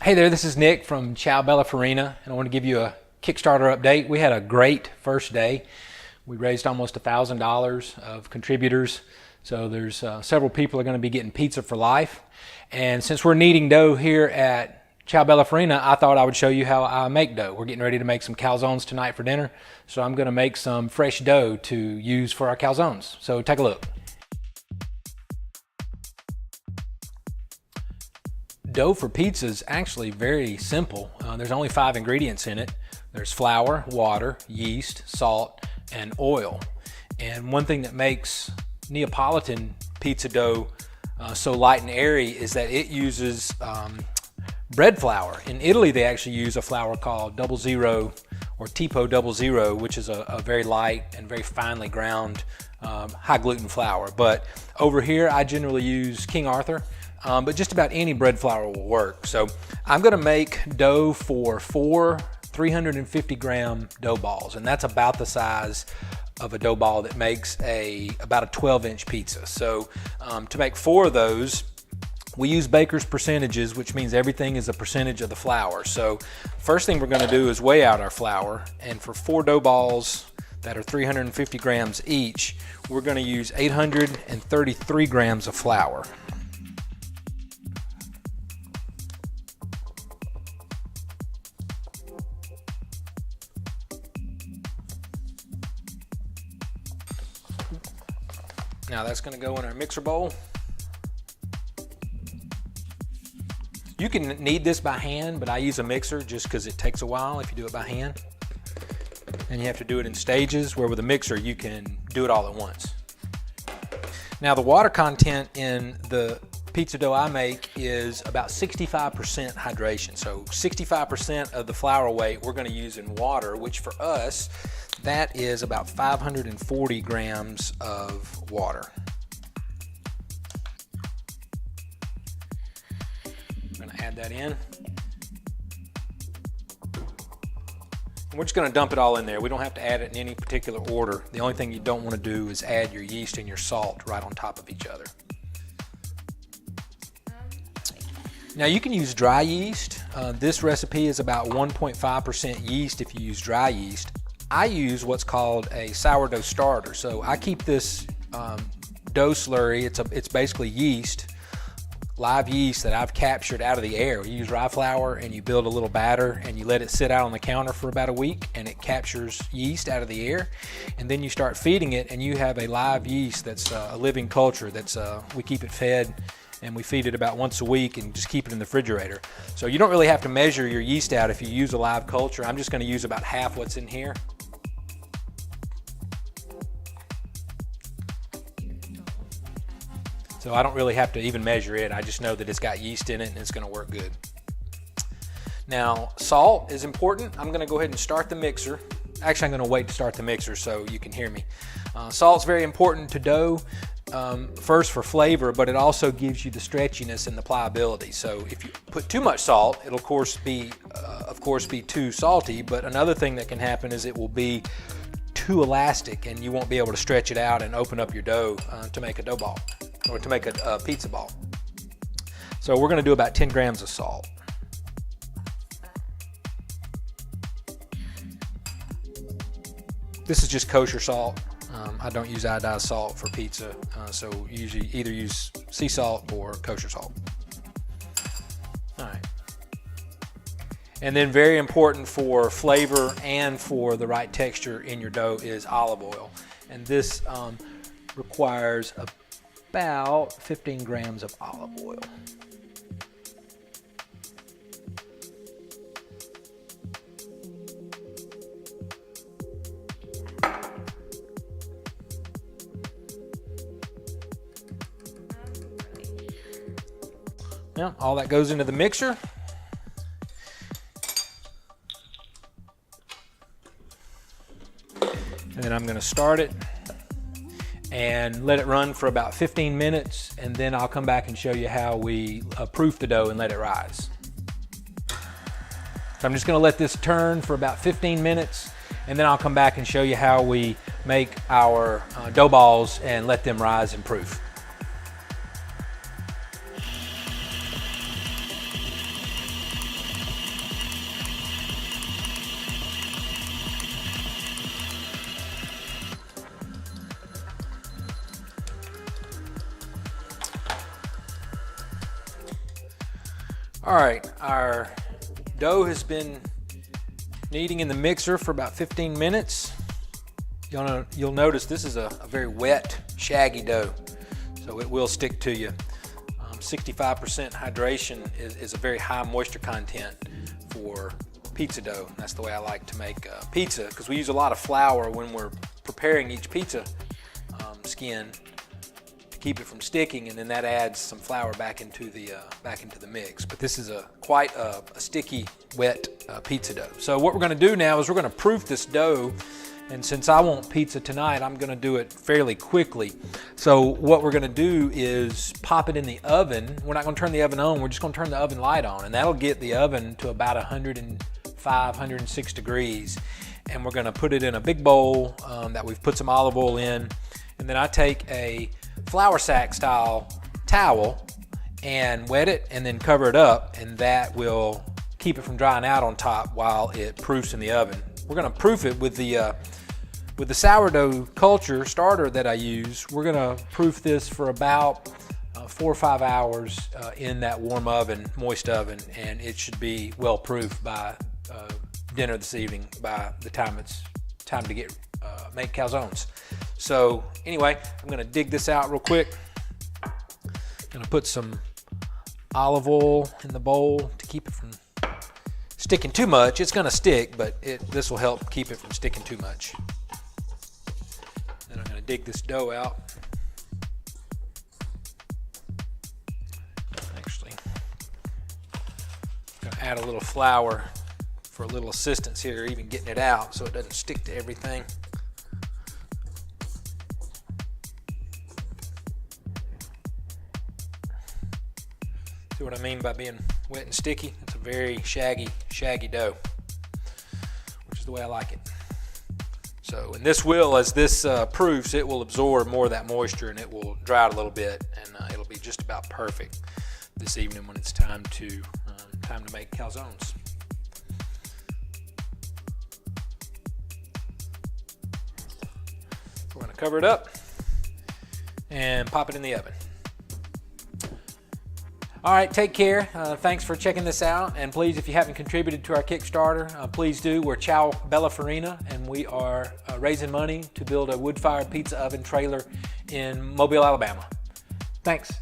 Hey there, this is Nick from Ciao Bella Farina, and I want to give you a Kickstarter update. We had a great first day. We raised almost $1,000 of contributors, so there's several people are going to be getting pizza for life. And since we're kneading dough here at Ciao Bella Farina, I thought I would show you how I make dough. We're getting ready to make some calzones tonight for dinner, so I'm going to make some fresh dough to use for our calzones. So take a look. Dough for pizza is actually very simple. There's only 5 ingredients in it. There's flour, water, yeast, salt, and oil. And one thing that makes Neapolitan pizza dough so light and airy is that it uses bread flour. In Italy, they actually use a flour called 00 or Tipo 00, which is a very light and very finely ground high gluten flour. But over here, I generally use King Arthur. But just about any bread flour will work. So I'm going to make dough for 4 350 gram dough balls, and that's about the size of a dough ball that makes about a 12-inch pizza. So to make 4 of those, we use baker's percentages, which means everything is a percentage of the flour. So first thing we're going to do is weigh out our flour, and for 4 dough balls that are 350 grams each, we're going to use 833 grams of flour. Now that's going to go in our mixer bowl. You can knead this by hand, but I use a mixer just because it takes a while if you do it by hand. And you have to do it in stages, where with a mixer you can do it all at once. Now the water content in the pizza dough I make is about 65% hydration. So 65% of the flour weight we're going to use in water, which for us, that is about 540 grams of water. I'm going to add that in. And we're just going to dump it all in there. We don't have to add it in any particular order. The only thing you don't want to do is add your yeast and your salt right on top of each other. Now you can use dry yeast. This recipe is about 1.5% yeast if you use dry yeast. I use what's called a sourdough starter. So I keep this dough slurry, it's basically yeast, live yeast that I've captured out of the air. You use rye flour and you build a little batter and you let it sit out on the counter for about a week, and it captures yeast out of the air. And then you start feeding it and you have a live yeast that's a living culture. We keep it fed and we feed it about once a week and just keep it in the refrigerator. So you don't really have to measure your yeast out if you use a live culture. I'm just going to use about half what's in here. So I don't really have to even measure it. I just know that it's got yeast in it and it's going to work good. Now, salt is important. I'm going to go ahead and start the mixer. Actually, I'm going to wait to start the mixer so you can hear me. Salt's very important to dough. First for flavor, but it also gives you the stretchiness and the pliability. So if you put too much salt, it'll of course be too salty. But another thing that can happen is it will be too elastic, and you won't be able to stretch it out and open up your dough to make a dough ball or to make a pizza ball. So we're going to do about 10 grams of salt. This is just kosher salt. I don't use iodized salt for pizza, so usually either use sea salt or kosher salt. All right. And then very important for flavor and for the right texture in your dough is olive oil. And this requires about 15 grams of olive oil. Now, all that goes into the mixer. And then I'm going to start it and let it run for about 15 minutes, and then I'll come back and show you how we proof the dough and let it rise. So I'm just going to let this turn for about 15 minutes, and then I'll come back and show you how we make our dough balls and let them rise and proof. All right, our dough has been kneading in the mixer for about 15 minutes. You'll notice this is a very wet, shaggy dough, so it will stick to you. 65% hydration is a very high moisture content for pizza dough. That's the way I like to make pizza, because we use a lot of flour when we're preparing each pizza skin to keep it from sticking, and then that adds some flour back into the mix. But this is quite a sticky, wet pizza dough. So what we're going to do now is we're going to proof this dough. And since I want pizza tonight, I'm going to do it fairly quickly. So what we're going to do is pop it in the oven. We're not going to turn the oven on. We're just going to turn the oven light on, and that'll get the oven to about 105, 106 degrees. And we're going to put it in a big bowl that we've put some olive oil in. And then I take a flour sack style towel and wet it and then cover it up, and that will keep it from drying out on top while it proofs in the oven. We're going to proof it with the sourdough culture starter that I use. We're going to proof this for about 4 or 5 hours in that warm oven, moist oven, and it should be well proofed by dinner this evening, by the time it's time to make calzones. So anyway, I'm going to dig this out real quick. I'm going to put some olive oil in the bowl to keep it from sticking too much. It's going to stick, but this will help keep it from sticking too much. Then I'm going to dig this dough out. Actually, I'm going to add a little flour for a little assistance here, even getting it out so it doesn't stick to everything. See what I mean by being wet and sticky? It's a very shaggy dough, which is the way I like it. So, and this will, as this proofs, it will absorb more of that moisture and it will dry out a little bit, and it'll be just about perfect this evening when it's time to make calzones. We're going to cover it up and pop it in the oven. All right, take care. Thanks for checking this out. And please, if you haven't contributed to our Kickstarter, please do. We're Ciao Bella Farina, and we are raising money to build a wood-fired pizza oven trailer in Mobile, Alabama. Thanks.